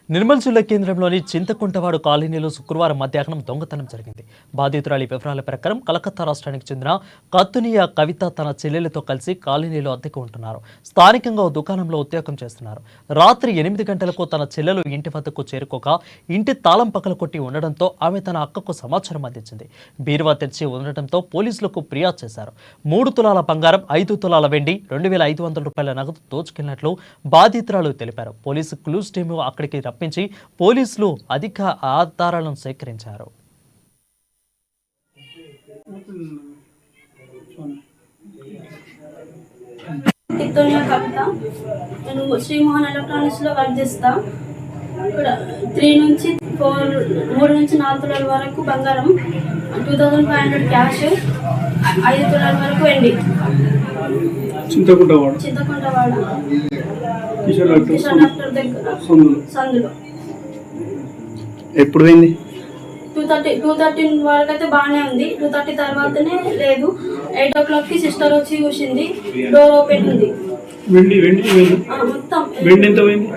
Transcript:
నిర్మల్ జిల్లా కేంద్రంలోని చింతకుంటవాడు కాలనీలో శుక్రవారం మధ్యాహ్నం దొంగతనం జరిగింది. బాధితురాలి వివరాల ప్రకారం కలకత్తా రాష్ట్రానికి చెందిన కత్తునియా కవిత తన చెల్లెలతో కలిసి కాలనీలో అద్దెకు ఉంటున్నారు. స్థానికంగా ఓ దుకాణంలో ఉద్యోగం చేస్తున్నారు. రాత్రి 8 గంటలకు తన చెల్లెలు ఇంటి వద్దకు చేరుకోక ఇంటి తాళం పక్కల కొట్టి ఉండడంతో ఆమె తన అక్కకు సమాచారం అందించింది. బీరువా తెరిచి ఉండటంతో పోలీసులకు ఫిర్యాదు చేశారు. 3 తులాల బంగారం, 5 తులాల వెండి, 2,500 రూపాయల నగదు దోచుకెళ్లినట్లు బాధితురాలు తెలిపారు. పోలీసు క్లూస్ టీమ్ అక్కడికి రప్పించి పోలీసులు అధిక ఆధారాలను సేకరించారు. నేను శ్రీమోహన్ ఎలక్ట్రానిక్స్ లో వర్క్ చేస్తా. ఇక్కడ 3 నుంచి 4 తులాల వరకు బంగారం, 2500 క్యాష్, 5 తులాల వరకు వెండి. చింతకుంటవాడ కిషోర్ డాక్టర్ దగ్గర సందులో. ఎప్పుడు పోయింది? 2:30 వరకు అయితే బాగానే ఉంది. 2:30 తర్వాతనే లేదు. 8 o'clock కి సిస్టర్ వచ్చి చూసింది. డోర్ ఓపెన్ ఉంది. వెండి మొత్తం వెండి ఎంత పోయింది?